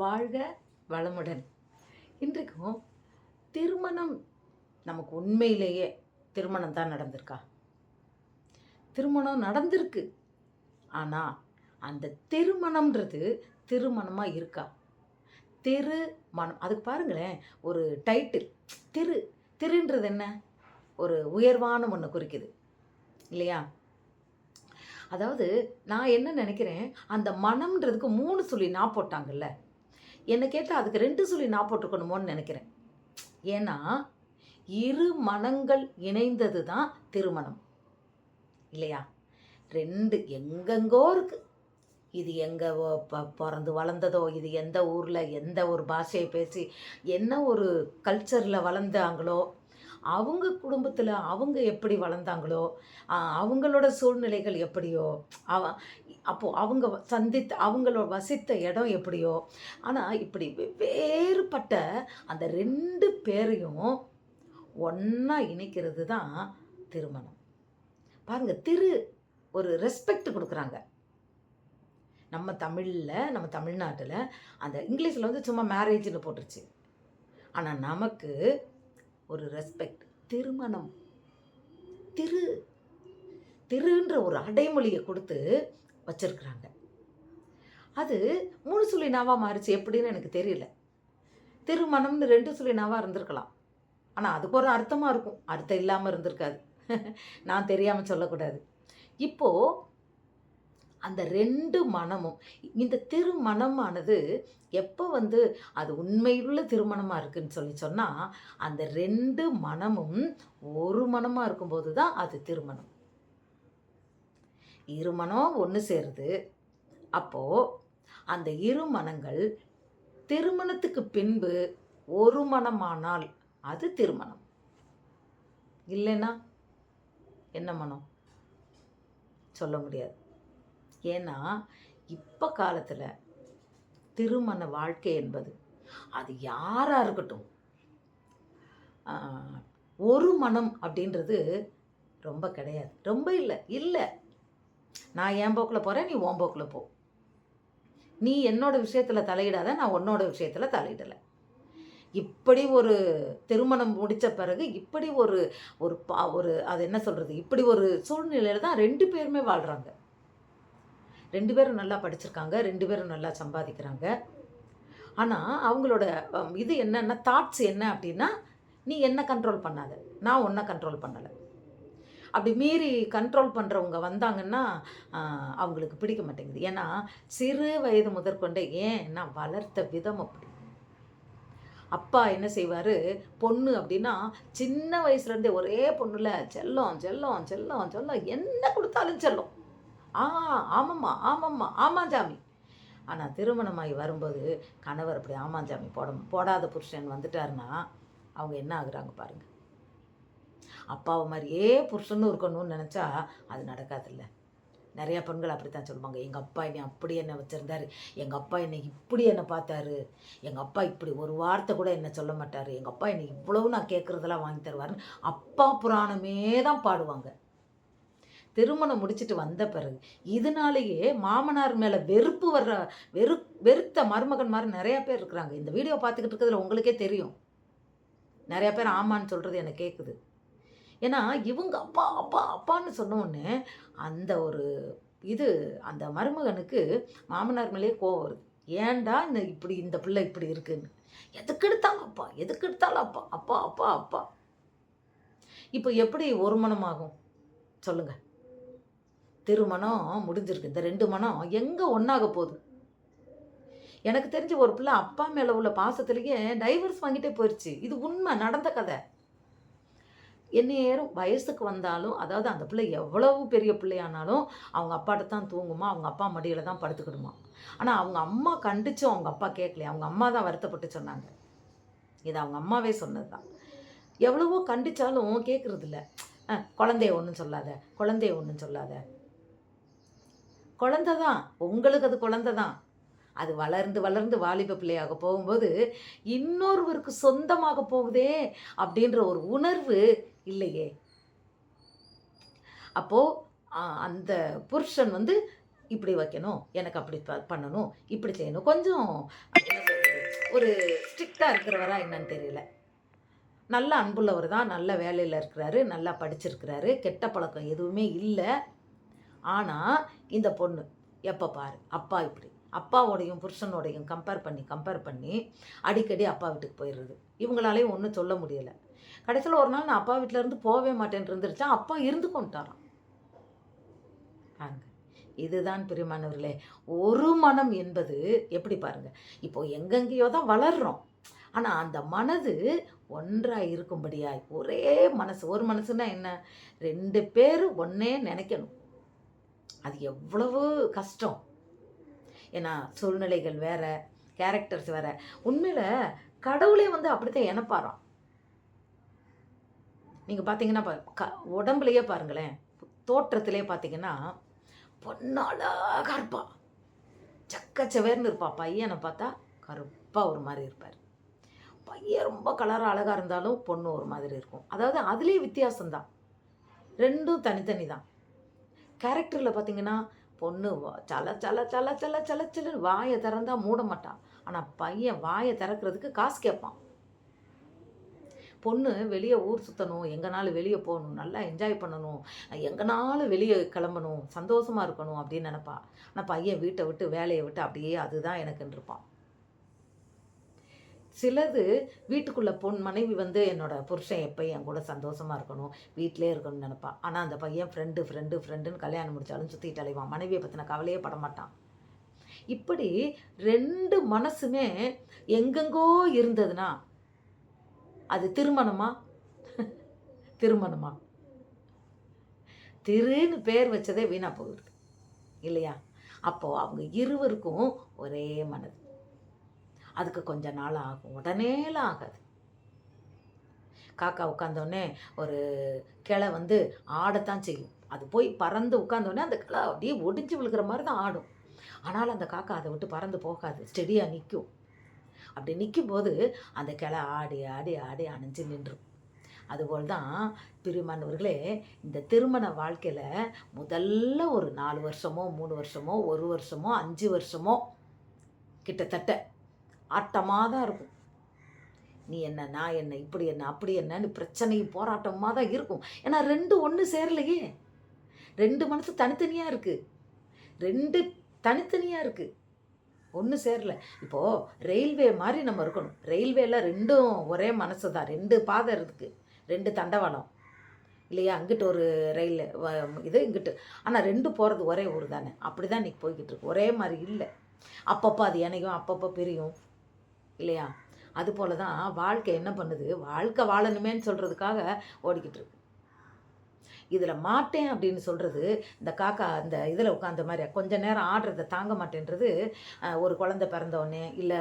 வாழ்க வளமுடன். இன்றைக்கும் திருமணம் நமக்கு உண்மையிலேயே திருமணம் தான் நடந்திருக்கா? திருமணம் நடந்திருக்கு. ஆனால் அந்த திருமணம்ன்றது திருமணமாக இருக்கா? திருமணம் அதுக்கு பாருங்களேன், ஒரு டைட்டில் திருன்றது என்ன? ஒரு உயர்வான ஒன்று குறிக்குது இல்லையா? அதாவது நான் என்ன நினைக்கிறேன், அந்த மனம்ன்றதுக்கு 3 சொல்லி நான் போட்டாங்கல்ல, என்னை கேட்டால் அதுக்கு 2 சொல்லி நான் போட்டுக்கணுமோன்னு நினைக்கிறேன். ஏன்னா இரு மனங்கள் இணைந்தது தான் திருமணம் இல்லையா? 2 எங்கெங்கோ இருக்கு. இது எங்கே பிறந்து வளர்ந்ததோ, இது எந்த ஊரில் எந்த ஒரு பாஷையை பேசி என்ன ஒரு கல்ச்சரில் வளர்ந்தாங்களோ, அவங்க குடும்பத்தில் அவங்க எப்படி வளர்ந்தாங்களோ, அவங்களோட சூழ்நிலைகள் எப்படியோ, அப்போது அவங்க அவங்களோட வசித்த இடம் எப்படியோ, ஆனால் இப்படி வேறுபட்ட அந்த 2 பேரையும் ஒன்றா இணைக்கிறது தான் திருமணம். பாருங்கள், ஒரு ரெஸ்பெக்ட் கொடுக்குறாங்க. நம்ம தமிழ்நாட்டில் அந்த இங்கிலீஷில் வந்து சும்மா மேரேஜ்னு போட்டுருச்சு. ஆனால் நமக்கு ஒரு ரெஸ்பெக்ட், திருமணம், திருன்ற ஒரு அடைமொழியை கொடுத்து வச்சிருக்கிறாங்க. அது 3 சொல்லி நாவாக மாறிச்சு எப்படின்னு எனக்கு தெரியல. திருமணம்னு 2 சொல்லி நாவாக இருந்திருக்கலாம். ஆனால் அதுக்கு ஒரு அர்த்தமாக இருக்கும், அர்த்தம் இல்லாமல் இருந்திருக்காது. நான் தெரியாமல் சொல்லக்கூடாது. இப்போது அந்த 2 மனமும், இந்த திருமணமானது எப்போ வந்து அது உண்மையுள்ள திருமணமாக இருக்குதுன்னு சொன்னால், அந்த 2 மனமும் ஒரு மனமாக இருக்கும்போது தான் அது திருமணம். இரு மனம் ஒன்று சேருது. அப்போது அந்த இரு மனங்கள் திருமணத்துக்கு பின்பு ஒரு மனமானால் அது திருமணம். இல்லைன்னா என்ன மனம் சொல்ல முடியாது. ஏன்னா இப்போ காலத்தில் திருமண வாழ்க்கை என்பது அது யாராக இருக்கட்டும், ஒரு மனம் அப்படின்றது ரொம்ப கிடையாது. ரொம்ப இல்லை. நான் என் போக்கில் போகிறேன், நீ உன் போக்கில் போ. நீ என்னோட விஷயத்தில் தலையிடாத, நான் உன்னோட விஷயத்தில் தலையிடலை. இப்படி ஒரு திருமணம் முடித்த பிறகு இப்படி ஒரு ஒரு அது என்ன சொல்கிறது, இப்படி ஒரு சூழ்நிலையில் தான் 2 பேருமே வாழ்கிறாங்க. 2 பேரும் நல்லா படிச்சிருக்காங்க, 2 பேரும் நல்லா சம்பாதிக்கிறாங்க. ஆனால் அவங்களோட இது என்னென்னா, தாட்ஸ் என்ன அப்படின்னா, நீ என்ன கண்ட்ரோல் பண்ணாத, நான் உன்னை கண்ட்ரோல் பண்ணலை. அப்படி மீறி கண்ட்ரோல் பண்ணுறவங்க வந்தாங்கன்னா அவங்களுக்கு பிடிக்க மாட்டேங்குது. ஏன்னா சிறு வயது முதற்கொண்டே, ஏன்னா வளர்த்த விதம் அப்படி. அப்பா என்ன செய்வார், பொண்ணு அப்படின்னா சின்ன வயசுலேருந்தே ஒரே பொண்ணுல செல்லம் செல்லம் செல்லம் செல்லம், என்ன கொடுத்தாலும் செல்லம். ஆமாம்மா ஆமாம்மா ஆமாஞ்சாமி. ஆனால் திருமணமாகி வரும்போது கணவர் அப்படி ஆமாஞ்சாமி போடாத புருஷன் வந்துட்டாருன்னா அவங்க என்ன ஆகுறாங்க பாருங்கள். அப்பாவை மாதிரியே புருஷனும் இருக்கணும்னு நினச்சா அது நடக்காதில்ல. நிறையா பெண்கள் அப்படி தான் சொல்லுவாங்க, எங்கள் அப்பா என்னை அப்படி என்னை வச்சுருந்தாரு, எங்கள் அப்பா என்னை இப்படி என்னை பார்த்தாரு, எங்கள் அப்பா இப்படி ஒரு வார்த்தை கூட என்னை சொல்ல மாட்டார், எங்கள் அப்பா என்னை இவ்வளவு நான் கேட்குறதெல்லாம் வாங்கி தருவாருன்னு அப்பா புராணமே தான் பாடுவாங்க. திருமணம் முடிச்சுட்டு வந்த பிறகு இதனாலேயே மாமனார் மேலே வெறுப்பு வர்ற வெறுத்த மருமகன் மாதிரி நிறையா பேர் இருக்கிறாங்க. இந்த வீடியோ பார்த்துக்கிட்டு இருக்கிறதுல உங்களுக்கே தெரியும், நிறையா பேர் ஆமான்னு சொல்கிறது எனக்கு கேட்குது. ஏன்னா இவங்க அப்பா அப்பா அப்பான்னு சொன்னோடனே அந்த ஒரு அந்த மருமகனுக்கு மாமனார் மேலேயே கோவம் வருது. ஏன்டா இப்படி இந்த பிள்ளை இப்படி இருக்குன்னு, எதுக்கெடுத்தாலும் அப்பா எதுக்கெடுத்தாலும் அப்பா அப்பா அப்பா அப்பா. இப்போ எப்படி ஒரு மனமாகும் சொல்லுங்கள்? திருமணம் முடிஞ்சிருக்கு, இந்த 2 மனம் எங்கே ஒன்றாக போகுது? எனக்கு தெரிஞ்ச ஒரு பிள்ளை அப்பா மேலே உள்ள பாசத்துலேயே டைவர்ஸ் வாங்கிட்டே போயிடுச்சு. இது உண்மை, நடந்த கதை. எந்நேரம் வயசுக்கு வந்தாலும், அதாவது அந்த பிள்ளை எவ்வளவு பெரிய பிள்ளையானாலும் அவங்க அப்பாட்ட தான் தூங்குமா, அவங்க அப்பா மடியில் தான் படுத்துக்கிடுமா. ஆனால் அவங்க அம்மா கண்டிச்சும் அவங்க அப்பா கேட்கலையா, அவங்க அம்மா தான் வருத்தப்பட்டு சொன்னாங்க. இது அவங்க அம்மாவே சொன்னது தான். எவ்வளவோ கண்டிச்சாலும் கேட்குறதில்ல. குழந்தைய ஒன்றும் சொல்லாத, குழந்தைய ஒன்றும் சொல்லாத. குழந்தை தான், உங்களுக்கு அது குழந்தை தான். அது வளர்ந்து வளர்ந்து வாலிப பிள்ளையாக போகும்போது இன்னொருவருக்கு சொந்தமாக போகுதே அப்படின்ற ஒரு உணர்வு இல்லையே. அப்போது அந்த புருஷன் வந்து இப்படி வைக்கணும், எனக்கு அப்படி பண்ணணும், இப்படி செய்யணும். கொஞ்சம் என்ன சொல்றது, ஒரு ஸ்ட்ரிக்டாக இருக்கிறவரா என்னன்னு தெரியல. நல்ல அன்புள்ளவர் தான், நல்ல வேலையில் இருக்கிறாரு, நல்லா படிச்சிருக்கிறாரு, கெட்ட பழக்கம் எதுவுமே இல்லை. ஆனால் இந்த பொண்ணு எப்போ பாரு அப்பா இப்படி, அப்பாவோடையும் புருஷனோடையும் கம்பேர் பண்ணி அடிக்கடி அப்பா வீட்டுக்கு போயிடுறது. இவங்களாலையும் ஒன்றும் சொல்ல முடியலை. கடைசியில் ஒரு நாள் நான் அப்பா வீட்டிலேருந்து போகவே மாட்டேன்னு இருந்துருச்சா, அப்பா இருந்து கொண்டாராம். பாருங்க, இதுதான் பிரியமானவர்களே, ஒரு மனம் என்பது எப்படி பாருங்க. இப்போ எங்கெங்கேயோ தான் வளர்றோம், ஆனால் அந்த மனது ஒன்றாக இருக்கும்படியாய் ஒரே மனசு. ஒரு மனசுன்னா என்ன, 2 பேர் ஒன்னே நினைக்கணும். அது எவ்வளவு கஷ்டம். ஏன்னா சூழ்நிலைகள் வேற, கேரக்டர்ஸ் வேற. உண்மையில கடவுளே வந்து அப்படித்தான் எனப்பாராம். நீங்கள் பார்த்தீங்கன்னா உடம்புலையே பாருங்களேன், தோற்றத்திலே பார்த்தீங்கன்னா பொண்ணு அழகாக இருப்பா, சக்கச்சவேர்னு இருப்பா. பையனை பார்த்தா கருப்பாக ஒரு மாதிரி இருப்பார். பையன் ரொம்ப கலராக அழகாக இருந்தாலும் பொண்ணு ஒரு மாதிரி இருக்கும். அதாவது அதுலேயே வித்தியாசம்தான், ரெண்டும் தனித்தனி தான். கேரக்டரில் பார்த்தீங்கன்னா பொண்ணு சல சல சல சல சல சலன்னு வாயை திறந்தா மூட மாட்டான். ஆனால் பையன் வாயை திறக்கிறதுக்கு காசு கேட்பான். பொண்ணு வெளியே ஊர் சுற்றணும், எங்கேனாலும் வெளியே போகணும், நல்லா என்ஜாய் பண்ணணும், எங்கேனாலும் வெளியே கிளம்பணும், சந்தோஷமாக இருக்கணும் அப்படின்னு நினப்பா. ஆனால் பையன் வீட்டை விட்டு வேலையை விட்டு அப்படியே அதுதான் எனக்குன்னு இருப்பான். சிலது வீட்டுக்குள்ளே மனைவி வந்து என்னோட புருஷன் எப்பயும் என் கூட சந்தோஷமாக இருக்கணும், வீட்டிலே இருக்கணும்னு நினப்பா. ஆனால் அந்த பையன் ஃப்ரெண்டுன்னு கல்யாணம் முடித்தாலும் சுற்றிட்டு அலைவான், மனைவியை பற்றின கவலையே படமாட்டான். இப்படி 2 மனசுமே எங்கெங்கோ இருந்ததுன்னா அது திருமணமா? திருமணமா? திருன்னு பேர் வச்சதே வீணா போகுது இல்லையா? அப்போது அவங்க இருவருக்கும் ஒரே மனது. அதுக்கு கொஞ்ச நாள் ஆகும், உடனேலாம் ஆகாது. காக்கா உட்காந்தோடனே ஒரு கிளை வந்து ஆடத்தான் செய்யும். அது போய் பறந்து உட்காந்தோடனே அந்த கிளை அப்படியே ஒடிஞ்சு விழுகிற மாதிரி தான் ஆடும். ஆனாலும் அந்த காக்கா அதை விட்டு பறந்து போகாது, ஸ்டெடியாக நிற்கும். அப்படி நிற்கும்போது அந்த கிளை ஆடி ஆடி ஆடி அணைஞ்சு நின்றும். அதுபோல் தான் பிரியமானவர்களே, இந்த திருமண வாழ்க்கையில் முதல்ல ஒரு 4 வருஷமோ 3 வருஷமோ 1 வருஷமோ 5 வருஷமோ கிட்டத்தட்ட ஆட்டமாக தான் இருக்கும். நீ என்ன, நான் என்ன, இப்படி என்ன, அப்படி என்னன்னு பிரச்சனையும் போராட்டமாக தான் இருக்கும். ஏன்னா 2 ஒன்று சேரலையே, 2 மனசு தனித்தனியாக இருக்குது, 2 தனித்தனியாக இருக்குது, ஒன்று சேரல. இப்போது ரயில்வே மாதிரி நம்ம இருக்கணும். ரயில்வேல 2ம் ஒரே மனசு தான், 2 பாதை இருக்குது, 2 தண்டவாளம் இல்லையா? அங்கிட்டு ஒரு ரயில் இது இங்கிட்டு, ஆனால் 2 போகிறது ஒரே ஊர் தானே. அப்படி தான் இன்றைக்கி போய்கிட்டு இருக்கு. ஒரே மாதிரி இல்லை, அப்பப்போ அது இணையும், அப்பப்போ பிரியும் இல்லையா? அதுபோல தான் வாழ்க்கை என்ன பண்ணுது, வாழ்க்கை வாழணுமேன்னு சொல்கிறதுக்காக ஓடிக்கிட்டு இருக்கு. இதில் மாட்டேன் அப்படின்னு சொல்கிறது, இந்த காக்கா அந்த இதில் உட்காந்த மாதிரி கொஞ்ச நேரம் ஆடுறதை தாங்க மாட்டேன்றது, ஒரு குழந்தை பிறந்தோடனே இல்லை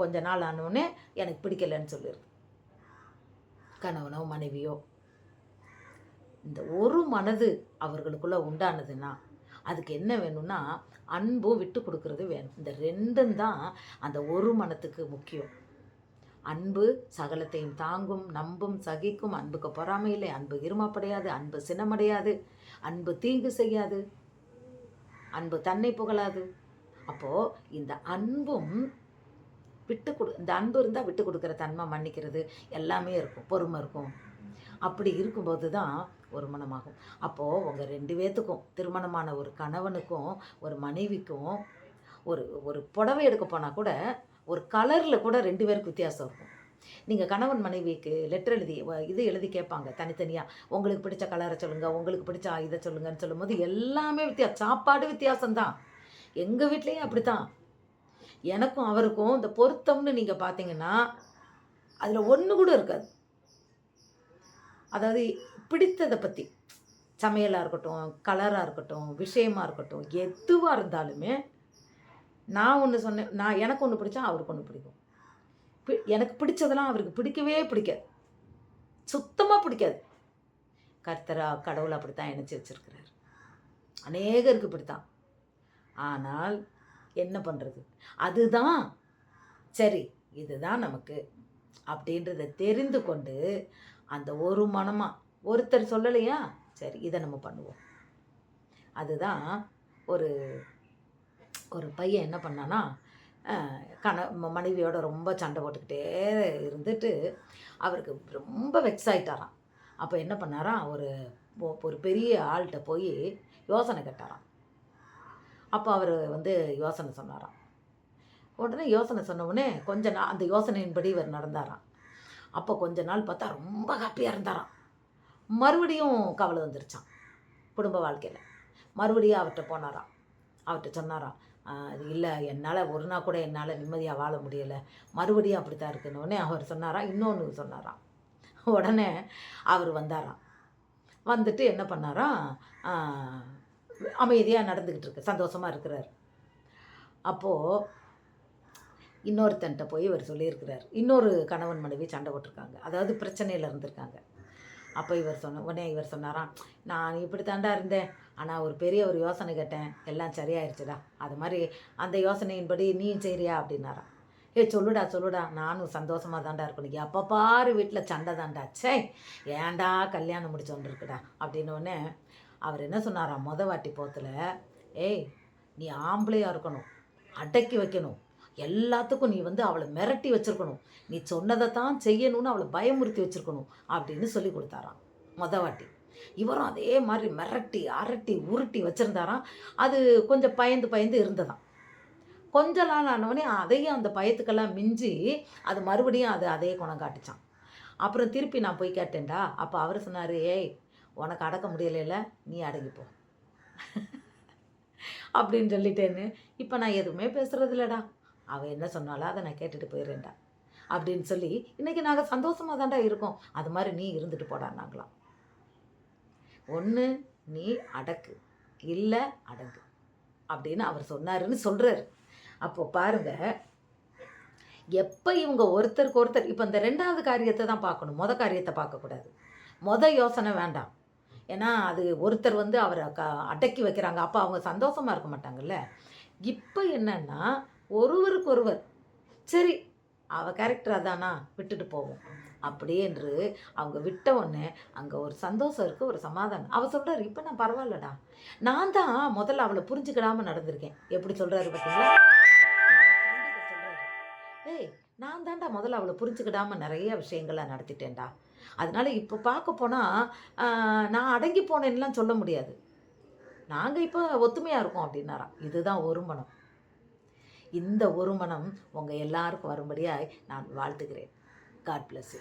கொஞ்ச நாள் ஆனோடனே எனக்கு பிடிக்கலைன்னு சொல்லிடுது. கணவனோ மனைவியோ இந்த ஒரு மனது அவர்களுக்குள்ளே உண்டானதுன்னா அதுக்கு என்ன வேணும்னா அன்பும் விட்டு கொடுக்கறது வேணும். இந்த 2ம் தான் அந்த ஒரு மனத்துக்கு முக்கியம். அன்பு சகலத்தையும் தாங்கும், நம்பும், சகிக்கும், அன்புக்கு பொறாமை இல்லை, அன்பு இருமாப்படையாது, அன்பு சினமடையாது, அன்பு தீங்கு செய்யாது, அன்பு தன்னை புகழாது. அப்போது இந்த அன்பும் இந்த அன்பு இருந்தால் விட்டு கொடுக்குற தன்மை, மன்னிக்கிறது எல்லாமே இருக்கும், பொறுமை இருக்கும். அப்படி இருக்கும்போது தான் ஒரு மனமாகும். அப்போது உங்கள் 2 பேர்த்துக்கும், திருமணமான ஒரு கணவனுக்கும் ஒரு மனைவிக்கும் ஒரு புடவை எடுக்க போனால் கூட ஒரு கலரில் கூட 2 பேருக்கு வித்தியாசம் இருக்கும். நீங்கள் கணவன் மனைவிக்கு லெட்டர் எழுதி கேட்பாங்க தனித்தனியாக, உங்களுக்கு பிடிச்ச கலரை சொல்லுங்கள், உங்களுக்கு பிடிச்ச இதை சொல்லுங்கன்னு சொல்லும்போது எல்லாமே சாப்பாடு வித்தியாசம்தான். எங்கள் வீட்லேயும் அப்படி தான். எனக்கும் அவருக்கும் இந்த பொருத்தம்னு நீங்கள் பார்த்தீங்கன்னா அதில் ஒன்று கூட இருக்காது. அதாவது பிடித்ததை பற்றி, சமையலாக இருக்கட்டும், கலராக இருக்கட்டும், விஷயமாக இருக்கட்டும், எதுவாக இருந்தாலுமே நான் ஒன்று சொன்னேன், எனக்கு ஒன்று பிடிச்சா அவருக்கு ஒன்று பிடிக்கும். எனக்கு பிடிச்சதெல்லாம் அவருக்கு பிடிக்கவே பிடிக்காது, சுத்தமாக பிடிக்காது. கடவுள் அப்படித்தான் இணைச்சி வச்சிருக்கிறார். அநேகருக்கு இப்படித்தான். ஆனால் என்ன பண்ணுறது, அதுதான் சரி, இதுதான் நமக்கு அப்படின்றத தெரிந்து கொண்டு அந்த ஒரு மனமாக ஒருத்தர் சொல்லலையா, சரி இதை நம்ம பண்ணுவோம். அதுதான் ஒரு ஒரு பையன் என்ன பண்ணான்னா, மனைவியோட ரொம்ப சண்டை போட்டுக்கிட்டே இருந்துட்டு, அவருக்கு ரொம்ப வெக்ஸ் ஆயிட்டாராம். அப்போ என்ன பண்ணாராம், ஒரு பெரிய ஆள்ட்ட போய் யோசனை கேட்டாராம். அப்போ அவரு யோசனை சொன்னாராம். உடனே யோசனை சொன்ன உடனே கொஞ்ச நாள் அந்த யோசனையின்படி இவர் நடந்தாராம். அப்போ கொஞ்ச நாள் பார்த்தா ரொம்ப ஹாப்பியா இருந்தாராம். மறுபடியும் கவலை வந்துருச்சாம் குடும்ப வாழ்க்கையில. மறுபடியும் அவர்ட்ட போனாராம். அவர்ட்ட சொன்னாராம், "இல்ல என்னால ஒரு நாள் கூட என்னால நிம்மதியா வாழ முடியல. மறுபடியும் அப்படித்தான் இருக்குன்னோனே." அவர் சொன்னாராம், இன்னொன்னு சொன்னாராம். உடனே அவர் வந்தாராம். வந்துட்டு என்ன பண்ணாராம், அ அமைதியா நடந்துகிட்டு இருக்கு. சந்தோஷமா இருக்கிறாரு. அப்போ இன்னொருத்தன்ட்ட போய் இவர் சொல்லியிருக்கிறார். இன்னொரு கணவன் மனைவி சண்டை போட்டிருக்காங்க. அதாவது பிரச்சனையில இருந்திருக்காங்க. அப்போ உடனே இவர் சொன்னாராம், "நான் இப்படி தாண்டா இருந்தேன். ஆனால் ஒரு யோசனை கேட்டேன். எல்லாம் சரியாயிருச்சுடா. அது மாதிரி அந்த யோசனையின்படி நீயும் செய்றியா?" அப்படின்னாராம். "ஏய் சொல்லுடா சொல்லுடா, நானும் சந்தோஷமா தாண்டா இருக்கணும். எப்போ பாரு வீட்டில் சண்டை தாண்டா. ச்சே, ஏன்டா கல்யாணம் முடிச்சு வந்துருக்குடா." அப்படின்னோடனே அவர் என்ன சொன்னாராம், வாட்டி போத்துல, "ஏய் நீ ஆம்பளையா இருக்கணும். அடக்கி வைக்கணும். எல்லாத்துக்கும் நீ அவளை மிரட்டி வச்சிருக்கணும். நீ சொன்னதை தான் செய்யணும்னு அவளை பயமுறுத்தி வச்சிருக்கணும்." அப்படின்னு சொல்லி கொடுத்தாராம் வாட்டி. இவரும் அதே மாதிரி மிரட்டி அரட்டி உருட்டி வச்சுருந்தாராம். அது கொஞ்சம் பயந்து பயந்து இருந்ததாம். கொஞ்ச நாள் ஆனவொடனே அதையும் அந்த பயத்துக்கெல்லாம் மிஞ்சி அது மறுபடியும் அதே குணம் காட்டுச்சான். அப்புறம் திருப்பி நான் போய் கேட்டேன்டா. அப்போ அவர் சொன்னார், "ஏய் உனக்கு அடக்க முடியலைல்ல, நீ அடங்கிப்போ." அப்படின்னு சொல்லிட்டேன்னு இப்போ நான் எதுவுமே பேசுறது இல்லடா. அவள் என்ன சொன்னாலும் அதை நான் கேட்டுட்டு போயிடுறேன்டா அப்படின்னு சொல்லி இன்றைக்கி நாங்கள் சந்தோஷமாக தான்டா இருக்கோம். அது மாதிரி நீ இருந்துட்டு போடான்னாங்களாம். ஒன்று நீ அடக்கு, இல்லை அடங்கு அப்படின்னு அவர் சொன்னாருன்னு சொல்கிறார். அப்போ பாருங்க, எப்போ இவங்க ஒருத்தருக்கு ஒருத்தர் இப்போ இந்த 2வது காரியத்தை தான் பார்க்கணும், காரியத்தை பார்க்கக்கூடாது. யோசனை வேண்டாம். ஏன்னா அது ஒருத்தர் அவரை அடக்கி வைக்கிறாங்க. அப்போ அவங்க சந்தோஷமாக இருக்க மாட்டாங்கல்ல. இப்போ என்னன்னா ஒருவருக்கொருவர் சரி அவள் கேரக்டர் அதானா விட்டுட்டு போவோம் அப்படியே என்று அவங்க விட்ட உடனே அங்கே ஒரு சந்தோஷம் இருக்குது, ஒரு சமாதானம். அவள் சொல்கிறாரு, இப்போ நான் பரவாயில்லடா, நான் தான் முதல்ல அவளை புரிஞ்சுக்கிடாமல் நடந்திருக்கேன். எப்படி சொல்கிறாரு பார்த்தீங்களா? சொல்கிறாரு, "ஏய் நான் தான்டா முதல்ல அவளை புரிஞ்சுக்கிடாமல் நிறைய விஷயங்கள்லாம் நடத்திட்டேன்டா. அதனால இப்போ பார்க்க போனால் நான் அடங்கி போனேன்னுலாம் சொல்ல முடியாது. நாங்கள் இப்போ ஒத்துமையாக இருக்கோம்." அப்படின்னாராம். இதுதான் ஒரு மனம். இந்த ஒரு மனம் உங்கள் எல்லாருக்கும் வரும்படியாய் நான் வாழ்த்துகிறேன். God bless you.